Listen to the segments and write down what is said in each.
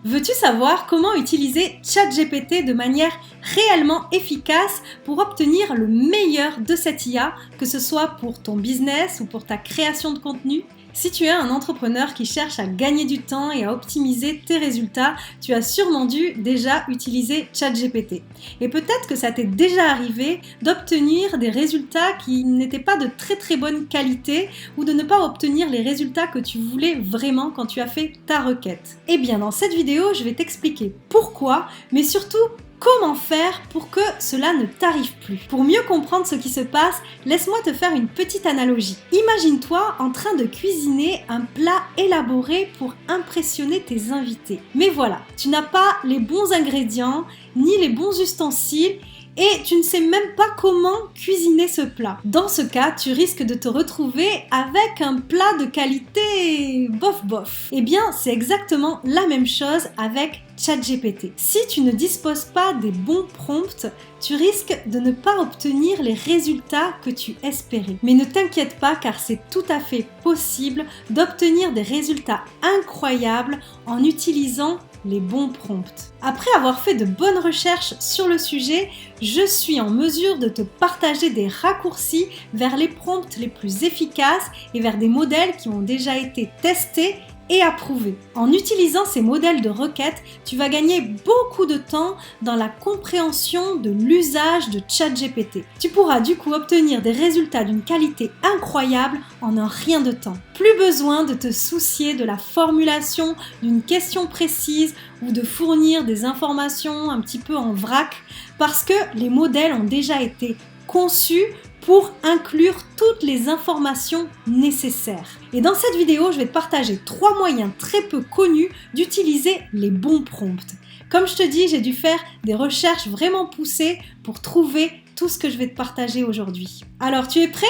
Veux-tu savoir comment utiliser ChatGPT de manière réellement efficace pour obtenir le meilleur de cette IA, que ce soit pour ton business ou pour ta création de contenu? Si tu es un entrepreneur qui cherche à gagner du temps et à optimiser tes résultats, tu as sûrement dû déjà utiliser ChatGPT. Et peut-être que ça t'est déjà arrivé d'obtenir des résultats qui n'étaient pas de très bonne qualité ou de ne pas obtenir les résultats que tu voulais vraiment quand tu as fait ta requête. Eh bien, dans cette vidéo, je vais t'expliquer pourquoi, mais surtout comment faire pour que cela ne t'arrive plus. Pour mieux comprendre ce qui se passe, laisse-moi te faire une petite analogie. Imagine-toi en train de cuisiner un plat élaboré pour impressionner tes invités. Mais voilà, tu n'as pas les bons ingrédients, ni les bons ustensiles, et tu ne sais même pas comment cuisiner ce plat. Dans ce cas, tu risques de te retrouver avec un plat de qualité bof. Eh bien, c'est exactement la même chose avec ChatGPT. Si tu ne disposes pas des bons prompts, tu risques de ne pas obtenir les résultats que tu espérais. Mais ne t'inquiète pas, car c'est tout à fait possible d'obtenir des résultats incroyables en utilisant les bons prompts. Après avoir fait de bonnes recherches sur le sujet, je suis en mesure de te partager des raccourcis vers les prompts les plus efficaces et vers des modèles qui ont déjà été testés et approuvés. En utilisant ces modèles de requête, tu vas gagner beaucoup de temps dans la compréhension de l'usage de ChatGPT. Tu pourras du coup obtenir des résultats d'une qualité incroyable en un rien de temps. Plus besoin de te soucier de la formulation d'une question précise ou de fournir des informations un petit peu en vrac, parce que les modèles ont déjà été conçus pour inclure toutes les informations nécessaires. Et dans cette vidéo, je vais te partager 3 moyens très peu connus d'utiliser les bons prompts. Comme je te dis, j'ai dû faire des recherches vraiment poussées pour trouver tout ce que je vais te partager aujourd'hui. Alors, tu es prêt?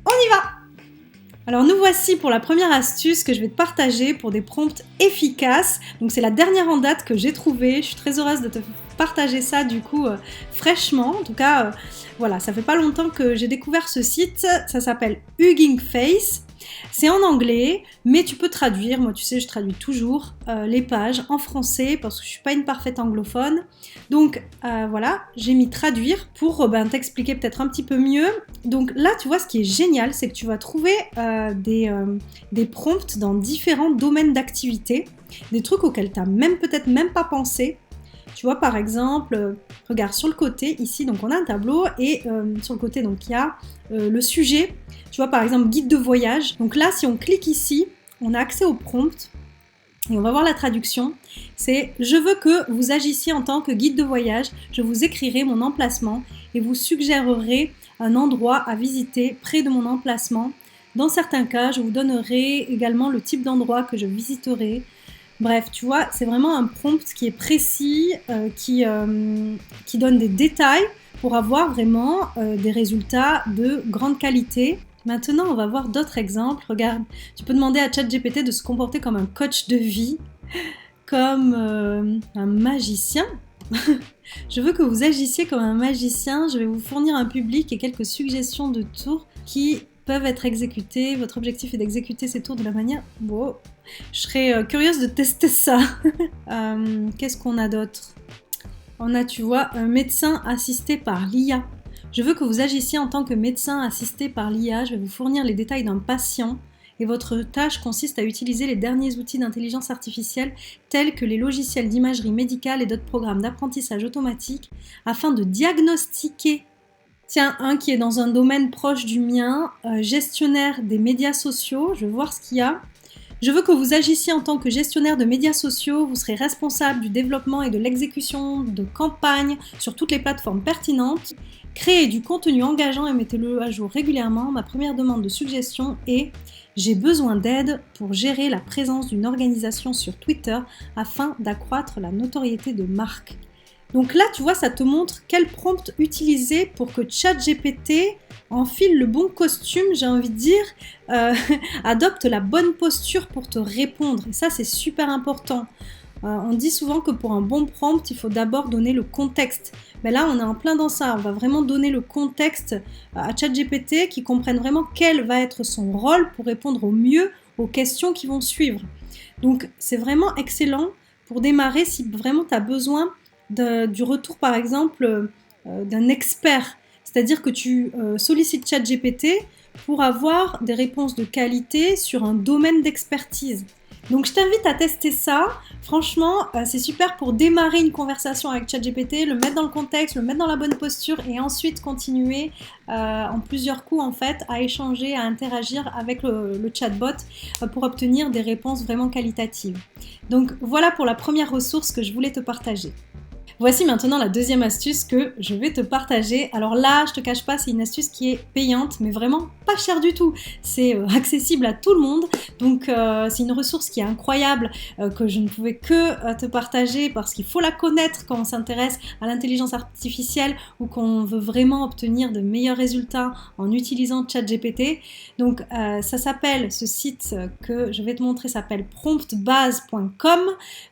On y va! Alors nous voici pour la première astuce que je vais te partager pour des prompts efficaces. Donc c'est la dernière en date que j'ai trouvée. Je suis très heureuse de te partager ça du coup fraîchement. En tout cas, voilà, ça fait pas longtemps que j'ai découvert ce site. Ça s'appelle Hugging Face. C'est en anglais, mais tu peux traduire. Moi, tu sais, je traduis toujours les pages en français parce que je suis pas une parfaite anglophone. Donc voilà, j'ai mis traduire pour t'expliquer peut-être un petit peu mieux. Donc là, tu vois, ce qui est génial, c'est que tu vas trouver des prompts dans différents domaines d'activité, des trucs auxquels tu n'as peut-être même pas pensé. Tu vois, par exemple, regarde sur le côté, ici, donc on a un tableau, et sur le côté, donc il y a le sujet. Tu vois, par exemple, guide de voyage. Donc là, si on clique ici, on a accès au prompt, et on va voir la traduction. C'est « Je veux que vous agissiez en tant que guide de voyage, je vous écrirai mon emplacement, et vous suggérerai un endroit à visiter près de mon emplacement. Dans certains cas, je vous donnerai également le type d'endroit que je visiterai. » Bref, tu vois, c'est vraiment un prompt qui est précis, qui donne des détails pour avoir vraiment des résultats de grande qualité. Maintenant, on va voir d'autres exemples. Regarde, tu peux demander à ChatGPT de se comporter comme un coach de vie, comme un magicien. Je veux que vous agissiez comme un magicien. Je vais vous fournir un public et quelques suggestions de tours qui peuvent être exécutés. Votre objectif est d'exécuter ces tours de la manière... Wow. Je serais curieuse de tester ça. Qu'est-ce qu'on a d'autre? On a, tu vois, un médecin assisté par l'IA. Je veux que vous agissiez en tant que médecin assisté par l'IA. Je vais vous fournir les détails d'un patient. Et votre tâche consiste à utiliser les derniers outils d'intelligence artificielle tels que les logiciels d'imagerie médicale et d'autres programmes d'apprentissage automatique afin de diagnostiquer. Tiens, un qui est dans un domaine proche du mien, gestionnaire des médias sociaux. Je vais voir ce qu'il y a. Je veux que vous agissiez en tant que gestionnaire de médias sociaux. Vous serez responsable du développement et de l'exécution de campagnes sur toutes les plateformes pertinentes. Créez du contenu engageant et mettez-le à jour régulièrement. Ma première demande de suggestion est « J'ai besoin d'aide pour gérer la présence d'une organisation sur Twitter afin d'accroître la notoriété de marque. » Donc là, tu vois, ça te montre quel prompt utiliser pour que ChatGPT enfile le bon costume, j'ai envie de dire, adopte la bonne posture pour te répondre. Et ça, c'est super important. On dit souvent que pour un bon prompt, il faut d'abord donner le contexte. Mais là, on est en plein dans ça. On va vraiment donner le contexte à ChatGPT qui comprenne vraiment quel va être son rôle pour répondre au mieux aux questions qui vont suivre. Donc, c'est vraiment excellent pour démarrer si vraiment tu as besoin du retour par exemple d'un expert. C'est-à-dire que tu sollicites ChatGPT pour avoir des réponses de qualité sur un domaine d'expertise. Donc je t'invite à tester ça. Franchement, c'est super pour démarrer une conversation avec ChatGPT, le mettre dans le contexte, le mettre dans la bonne posture et ensuite continuer en plusieurs coups en fait à échanger, à interagir avec le chatbot pour obtenir des réponses vraiment qualitatives. Donc voilà pour la première ressource que je voulais te partager. Voici maintenant la deuxième astuce que je vais te partager. Alors là, je te cache pas, c'est une astuce qui est payante, mais vraiment pas chère du tout. C'est accessible à tout le monde, donc c'est une ressource qui est incroyable, que je ne pouvais que te partager parce qu'il faut la connaître quand on s'intéresse à l'intelligence artificielle ou qu'on veut vraiment obtenir de meilleurs résultats en utilisant ChatGPT. Donc ça s'appelle, ce site que je vais te montrer s'appelle promptbase.com.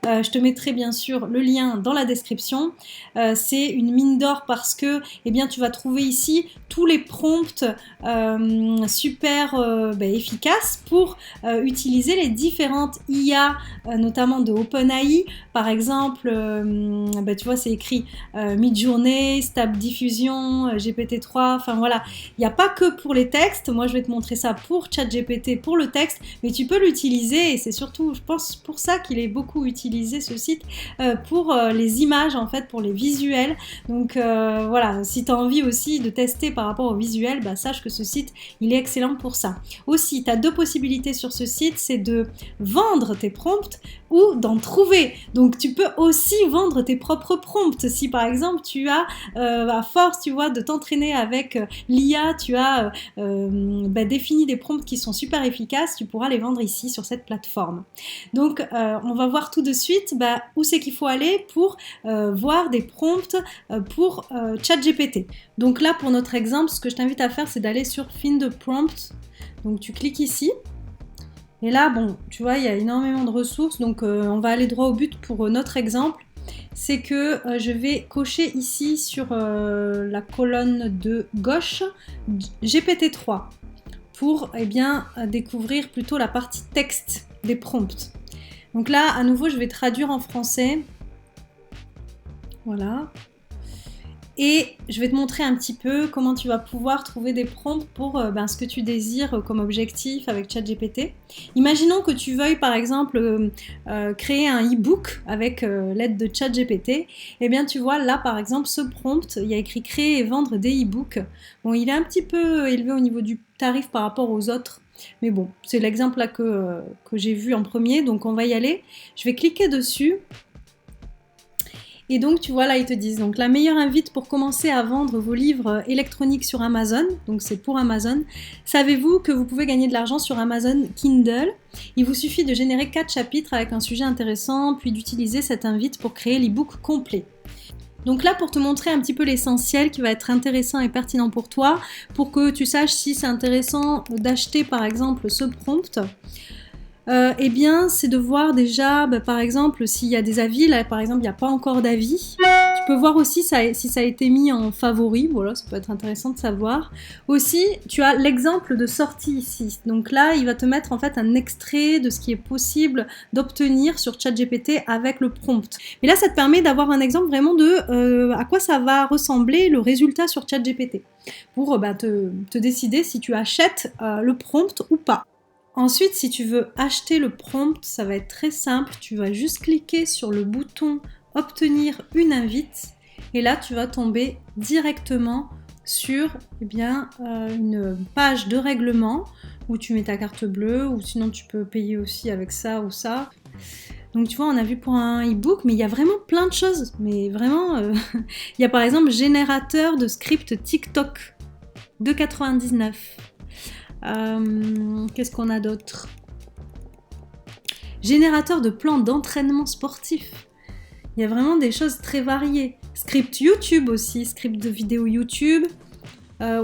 Je te mettrai bien sûr le lien dans la description. C'est une mine d'or parce que tu vas trouver ici tous les prompts super efficaces pour utiliser les différentes IA, notamment de OpenAI. Par exemple, tu vois, c'est écrit Midjourney, Stable Diffusion, GPT-3, enfin voilà. Il n'y a pas que pour les textes, moi je vais te montrer ça pour ChatGPT, pour le texte, mais tu peux l'utiliser et c'est surtout, je pense, pour ça qu'il est beaucoup utilisé ce site, pour les images en fait, pour les visuels. Donc voilà, si tu as envie aussi de tester par rapport aux visuels, sache que ce site, il est excellent pour ça. Aussi, tu as deux possibilités sur ce site, c'est de vendre tes prompts ou d'en trouver. Donc tu peux aussi vendre tes propres prompts. Si par exemple tu as, à force tu vois, de t'entraîner avec l'IA, tu as défini des prompts qui sont super efficaces, tu pourras les vendre ici sur cette plateforme. Donc on va voir tout de suite où c'est qu'il faut aller pour voir des prompts pour ChatGPT. Donc là pour notre exemple, ce que je t'invite à faire, c'est d'aller sur Find a Prompt. Donc tu cliques ici. Et là, bon, tu vois, il y a énormément de ressources, donc on va aller droit au but pour notre exemple. C'est que je vais cocher ici sur la colonne de gauche GPT-3 pour découvrir plutôt la partie texte des prompts. Donc là, à nouveau, je vais traduire en français. Voilà. Et je vais te montrer un petit peu comment tu vas pouvoir trouver des prompts pour ce que tu désires comme objectif avec ChatGPT. Imaginons que tu veuilles par exemple créer un e-book avec l'aide de ChatGPT. Eh bien tu vois là par exemple ce prompt, il y a écrit créer et vendre des e-books. Bon, il est un petit peu élevé au niveau du tarif par rapport aux autres. Mais bon, c'est l'exemple là que j'ai vu en premier, donc on va y aller. Je vais cliquer dessus. Et donc, tu vois, là, ils te disent, donc la meilleure invite pour commencer à vendre vos livres électroniques sur Amazon, donc c'est pour Amazon. Savez-vous que vous pouvez gagner de l'argent sur Amazon Kindle? Il vous suffit de générer 4 chapitres avec un sujet intéressant, puis d'utiliser cette invite pour créer l'e-book complet. Donc là, pour te montrer un petit peu l'essentiel qui va être intéressant et pertinent pour toi, pour que tu saches si c'est intéressant d'acheter par exemple ce prompt, c'est de voir déjà, par exemple, s'il y a des avis. Là, par exemple, il n'y a pas encore d'avis. Tu peux voir aussi si ça a été mis en favori. Voilà, ça peut être intéressant de savoir. Aussi, tu as l'exemple de sortie ici. Donc là, il va te mettre en fait un extrait de ce qui est possible d'obtenir sur ChatGPT avec le prompt. Mais là, ça te permet d'avoir un exemple vraiment de à quoi ça va ressembler le résultat sur ChatGPT pour te décider si tu achètes le prompt ou pas. Ensuite, si tu veux acheter le prompt, ça va être très simple. Tu vas juste cliquer sur le bouton « Obtenir une invite » et là, tu vas tomber directement sur une page de règlement où tu mets ta carte bleue ou sinon tu peux payer aussi avec ça ou ça. Donc tu vois, on a vu pour un e-book, mais il y a vraiment plein de choses. Mais vraiment, il y a par exemple générateur de script TikTok de 99. Qu'est-ce qu'on a d'autre? Générateur de plans d'entraînement sportif. Il y a vraiment des choses très variées. Script YouTube aussi, script de vidéo YouTube.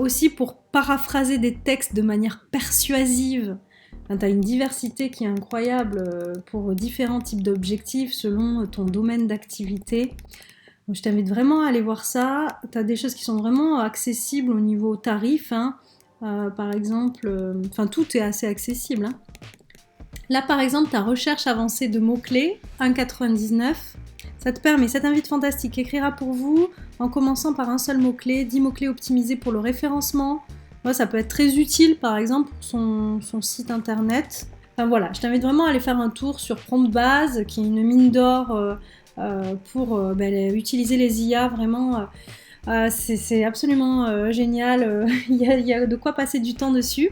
Aussi pour paraphraser des textes de manière persuasive. Tu as une diversité qui est incroyable pour différents types d'objectifs selon ton domaine d'activité. Donc, je t'invite vraiment à aller voir ça. Tu as des choses qui sont vraiment accessibles au niveau tarif. Par exemple, tout est assez accessible. Là, par exemple, ta recherche avancée de mots-clés, 1,99. Ça te permet, cet invite fantastique écrira pour vous en commençant par un seul mot-clé, 10 mots-clés optimisés pour le référencement. Ouais, ça peut être très utile, par exemple, pour son site internet. Enfin voilà, je t'invite vraiment à aller faire un tour sur PromptBase, qui est une mine d'or pour utiliser les IA, vraiment. C'est absolument génial, il y a de quoi passer du temps dessus.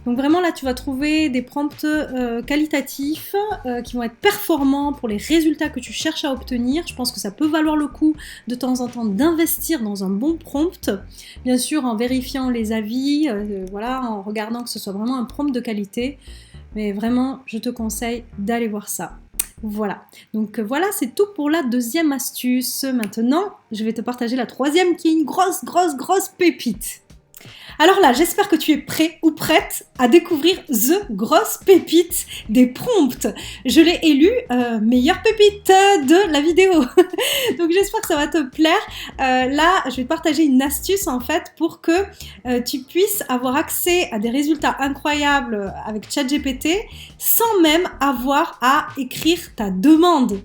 Donc vraiment là tu vas trouver des prompts qualitatifs qui vont être performants pour les résultats que tu cherches à obtenir. Je pense que ça peut valoir le coup de temps en temps d'investir dans un bon prompt, bien sûr en vérifiant les avis, voilà, en regardant que ce soit vraiment un prompt de qualité, mais vraiment je te conseille d'aller voir ça. Voilà, donc voilà, c'est tout pour la deuxième astuce. Maintenant, je vais te partager la troisième qui est une grosse pépite. Alors là, j'espère que tu es prêt ou prête à découvrir the grosse pépite des prompts. Je l'ai élu meilleure pépite de la vidéo. Donc j'espère que ça va te plaire. Là, je vais te partager une astuce en fait pour que tu puisses avoir accès à des résultats incroyables avec ChatGPT sans même avoir à écrire ta demande.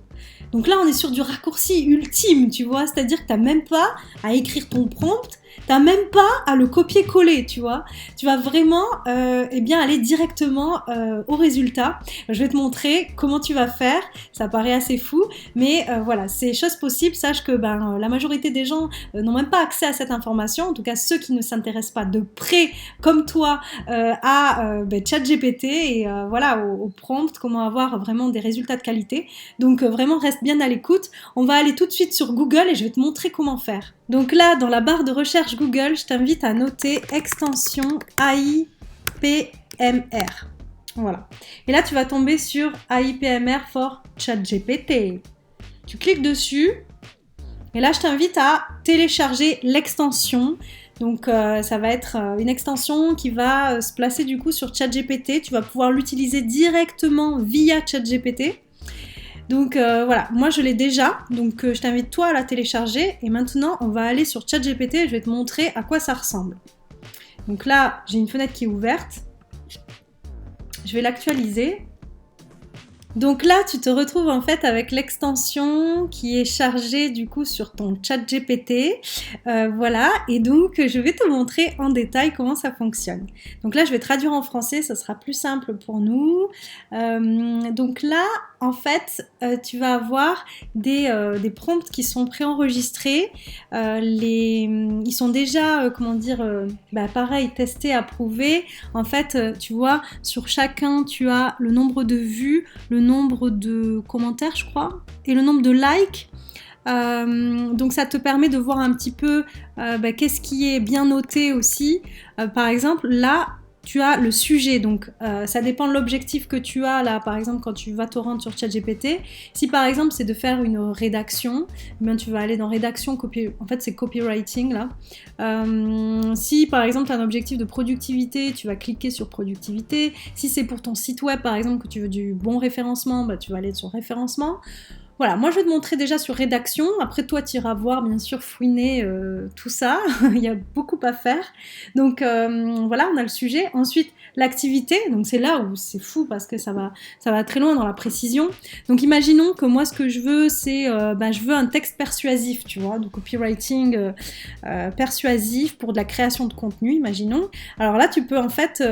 Donc là, on est sur du raccourci ultime, tu vois, c'est-à-dire que tu n'as même pas à écrire ton prompt, t'as même pas à le copier-coller, tu vois. Tu vas vraiment aller directement au résultat. Je vais te montrer comment tu vas faire. Ça paraît assez fou, mais voilà, c'est chose possible. Sache que la majorité des gens n'ont même pas accès à cette information. En tout cas, ceux qui ne s'intéressent pas de près, comme toi, à ChatGPT et voilà, au prompt, comment avoir vraiment des résultats de qualité. Donc vraiment, reste bien à l'écoute. On va aller tout de suite sur Google et je vais te montrer comment faire. Donc là, dans la barre de recherche Google, je t'invite à noter extension AIPMR. Voilà. Et là, tu vas tomber sur AIPMR for ChatGPT. Tu cliques dessus. Et là, je t'invite à télécharger l'extension. Donc, ça va être une extension qui va se placer du coup sur ChatGPT. Tu vas pouvoir l'utiliser directement via ChatGPT. Donc voilà, moi je l'ai déjà, donc je t'invite toi à la télécharger et maintenant on va aller sur ChatGPT et je vais te montrer à quoi ça ressemble. Donc là, j'ai une fenêtre qui est ouverte, je vais l'actualiser. Donc là, tu te retrouves en fait avec l'extension qui est chargée du coup sur ton ChatGPT. Voilà, et donc je vais te montrer en détail comment ça fonctionne. Donc là, je vais traduire en français, ça sera plus simple pour nous. Donc là, en fait, tu vas avoir des prompts qui sont préenregistrés. Ils sont déjà, pareil, testés, approuvés. En fait, tu vois, sur chacun, tu as le nombre de vues, le nombre de commentaires, je crois, et le nombre de likes. Donc ça te permet de voir un petit peu qu'est-ce qui est bien noté aussi. Par exemple, là, tu as le sujet, donc ça dépend de l'objectif que tu as là, par exemple quand tu vas te rendre sur ChatGPT. Si par exemple c'est de faire une rédaction, eh bien tu vas aller dans rédaction, en fait c'est copywriting là. Si par exemple tu as un objectif de productivité, tu vas cliquer sur productivité. Si c'est pour ton site web par exemple que tu veux du bon référencement, tu vas aller sur référencement. Voilà, moi je vais te montrer déjà sur rédaction, après toi tu iras voir bien sûr fouiner tout ça, il y a beaucoup à faire. Donc voilà, on a le sujet. Ensuite l'activité, donc c'est là où c'est fou parce que ça va très loin dans la précision. Donc imaginons que moi ce que je veux c'est, je veux un texte persuasif, tu vois, du copywriting persuasif pour de la création de contenu, imaginons. Alors là tu peux en fait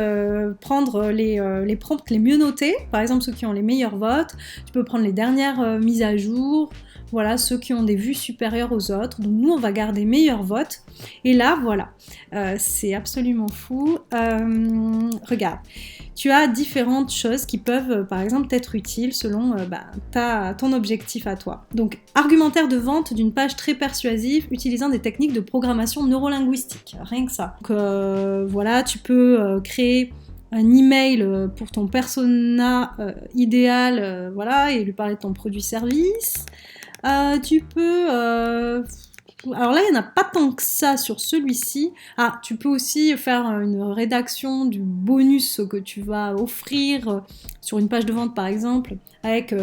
prendre les prompts les mieux notés, par exemple ceux qui ont les meilleurs votes, tu peux prendre les dernières mises à jour, voilà, ceux qui ont des vues supérieures aux autres. Donc nous on va garder meilleurs votes et là voilà, c'est absolument fou. Regarde, tu as différentes choses qui peuvent par exemple être utiles selon ton objectif à toi. Donc argumentaire de vente d'une page très persuasive utilisant des techniques de programmation neurolinguistique, rien que ça. Donc voilà, tu peux créer un email pour ton persona idéal, voilà, et lui parler de ton produit-service. Tu peux... alors là, il n'y en a pas tant que ça sur celui-ci. Ah, tu peux aussi faire une rédaction du bonus que tu vas offrir sur une page de vente, par exemple, avec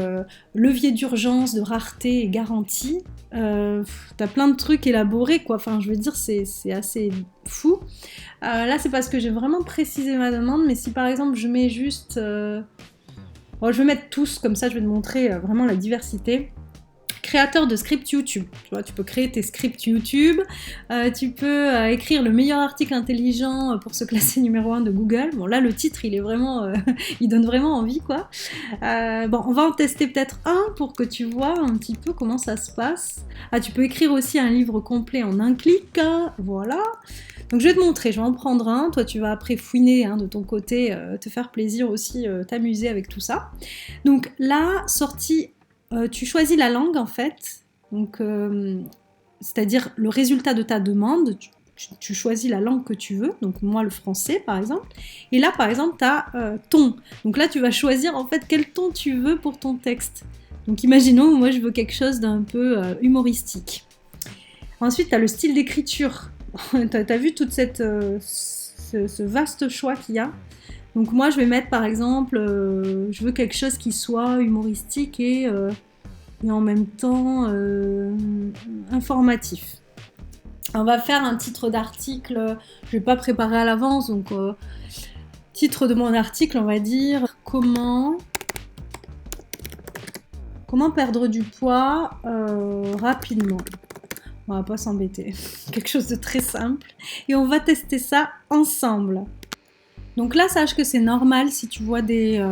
levier d'urgence, de rareté et garantie. T'as plein de trucs élaborés, quoi. Enfin, je veux dire, c'est assez fou. Là, c'est parce que j'ai vraiment précisé ma demande, mais si par exemple je mets juste Bon, je vais mettre tous, comme ça je vais te montrer vraiment la diversité. Créateur de scripts YouTube. Tu vois, tu peux créer tes scripts YouTube, tu peux écrire le meilleur article intelligent pour se classer numéro 1 de Google. Bon là le titre il est vraiment, il donne vraiment envie quoi. Bon on va en tester peut-être un pour que tu vois un petit peu comment ça se passe. Ah tu peux écrire aussi un livre complet en un clic, hein, voilà. Donc je vais te montrer, je vais en prendre un, toi tu vas après fouiner de ton côté, te faire plaisir aussi, t'amuser avec tout ça. Donc là, sortie, tu choisis la langue en fait, donc c'est-à-dire le résultat de ta demande, tu choisis la langue que tu veux, donc moi le français par exemple, et là par exemple tu as ton, donc là tu vas choisir en fait quel ton tu veux pour ton texte. Donc imaginons, moi je veux quelque chose d'un peu humoristique. Ensuite tu as le style d'écriture. T'as vu toute ce vaste choix qu'il y a. Donc moi je vais mettre par exemple, je veux quelque chose qui soit humoristique et en même temps informatif. On va faire un titre d'article, je vais pas préparer à l'avance, donc titre de mon article on va dire comment perdre du poids rapidement. On va pas s'embêter, quelque chose de très simple. Et on va tester ça ensemble. Donc là, sache que c'est normal si tu vois des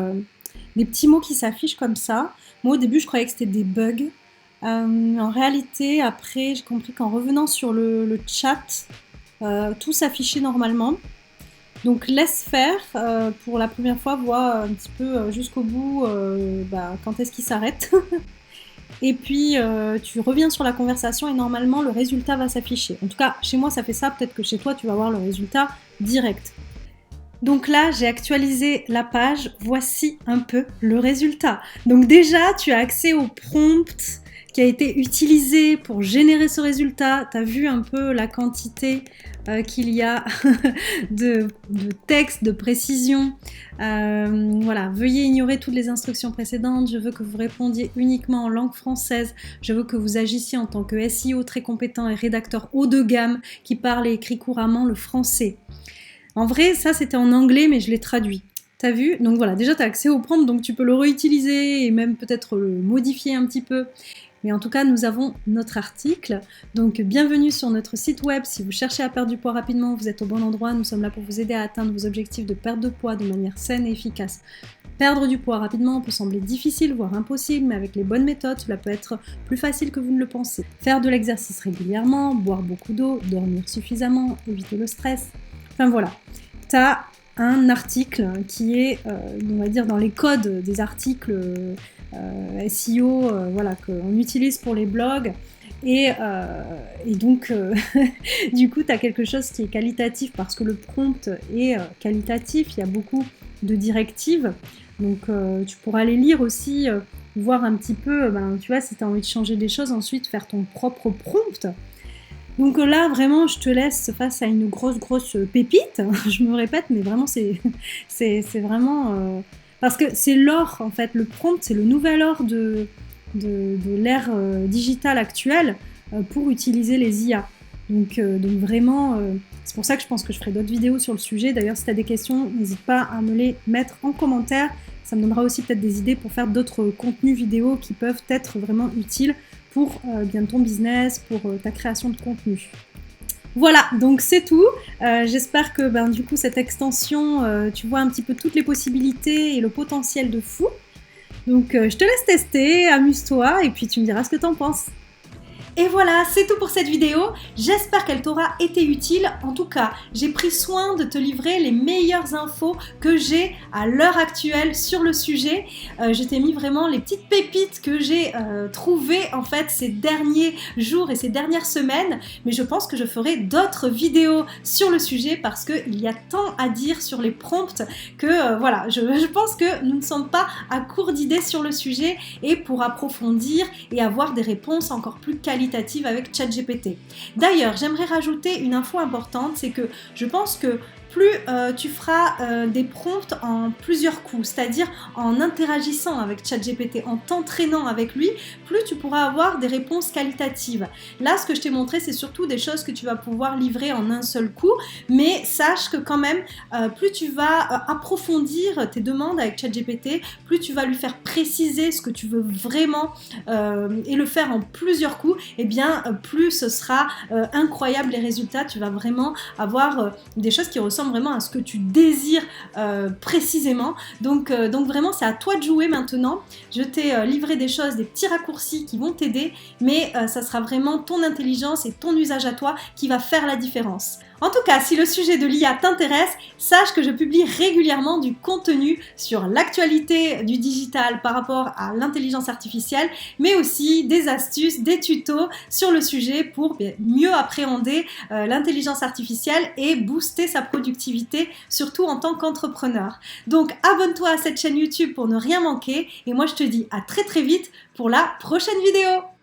petits mots qui s'affichent comme ça. Moi, au début, je croyais que c'était des bugs. En réalité, après, j'ai compris qu'en revenant sur le chat, tout s'affichait normalement. Donc laisse faire. Pour la première fois, vois un petit peu jusqu'au bout quand est-ce qu'il s'arrête. Et puis tu reviens sur la conversation et normalement le résultat va s'afficher. En tout cas, chez moi ça fait ça, peut-être que chez toi tu vas voir le résultat direct. Donc là, j'ai actualisé la page, voici un peu le résultat. Donc déjà, tu as accès au prompt qui a été utilisé pour générer ce résultat. Tu as vu un peu la quantité qu'il y a de texte, de précision. Voilà, veuillez ignorer toutes les instructions précédentes. Je veux que vous répondiez uniquement en langue française. Je veux que vous agissiez en tant que SEO très compétent et rédacteur haut de gamme qui parle et écrit couramment le français. En vrai, ça c'était en anglais, mais je l'ai traduit. T'as vu? Donc voilà, déjà tu as accès au prompt, donc tu peux le réutiliser et même peut-être le modifier un petit peu. Mais en tout cas, nous avons notre article. Donc bienvenue sur notre site web. Si vous cherchez à perdre du poids rapidement, vous êtes au bon endroit. Nous sommes là pour vous aider à atteindre vos objectifs de perte de poids de manière saine et efficace. Perdre du poids rapidement peut sembler difficile, voire impossible, mais avec les bonnes méthodes, cela peut être plus facile que vous ne le pensez. Faire de l'exercice régulièrement, boire beaucoup d'eau, dormir suffisamment, éviter le stress. Enfin voilà, tu as un article qui est, on va dire, dans les codes des articles SEO voilà, qu'on utilise pour les blogs. Et donc, du coup, tu as quelque chose qui est qualitatif parce que le prompt est qualitatif. Il y a beaucoup de directives. Donc, tu pourras les lire aussi, voir un petit peu, tu vois, si tu as envie de changer des choses, ensuite faire ton propre prompt. Donc là, vraiment, je te laisse face à une grosse pépite. Je me répète, mais vraiment, c'est vraiment... parce que c'est l'or, en fait. Le prompt, c'est le nouvel or de l'ère digitale actuelle pour utiliser les IA. Donc vraiment, c'est pour ça que je pense que je ferai d'autres vidéos sur le sujet. D'ailleurs, si tu as des questions, n'hésite pas à me les mettre en commentaire. Ça me donnera aussi peut-être des idées pour faire d'autres contenus vidéo qui peuvent être vraiment utiles pour bien ton business, pour ta création de contenu. Voilà, donc c'est tout. J'espère que du coup cette extension, tu vois un petit peu toutes les possibilités et le potentiel de fou. Donc je te laisse tester, amuse-toi et puis tu me diras ce que t'en penses. Et voilà, c'est tout pour cette vidéo. J'espère qu'elle t'aura été utile. En tout cas, j'ai pris soin de te livrer les meilleures infos que j'ai à l'heure actuelle sur le sujet. Je t'ai mis vraiment les petites pépites que j'ai trouvées en fait ces derniers jours et ces dernières semaines. Mais je pense que je ferai d'autres vidéos sur le sujet parce qu'il y a tant à dire sur les prompts que voilà, je pense que nous ne sommes pas à court d'idées sur le sujet et pour approfondir et avoir des réponses encore plus qualitatives avec ChatGPT. D'ailleurs, j'aimerais rajouter une info importante, c'est que je pense que plus tu feras des prompts en plusieurs coups, c'est-à-dire en interagissant avec ChatGPT, en t'entraînant avec lui, plus tu pourras avoir des réponses qualitatives. Là, ce que je t'ai montré, c'est surtout des choses que tu vas pouvoir livrer en un seul coup, mais sache que quand même, plus tu vas approfondir tes demandes avec ChatGPT, plus tu vas lui faire préciser ce que tu veux vraiment et le faire en plusieurs coups, et bien plus ce sera incroyable les résultats. Tu vas vraiment avoir des choses qui ressemblent vraiment à ce que tu désires précisément. Donc vraiment, c'est à toi de jouer maintenant. Je t'ai livré des choses, des petits raccourcis qui vont t'aider, mais ça sera vraiment ton intelligence et ton usage à toi qui va faire la différence. En tout cas, si le sujet de l'IA t'intéresse, sache que je publie régulièrement du contenu sur l'actualité du digital par rapport à l'intelligence artificielle, mais aussi des astuces, des tutos sur le sujet pour mieux appréhender l'intelligence artificielle et booster sa productivité, surtout en tant qu'entrepreneur. Donc, abonne-toi à cette chaîne YouTube pour ne rien manquer et moi je te dis à très très vite pour la prochaine vidéo.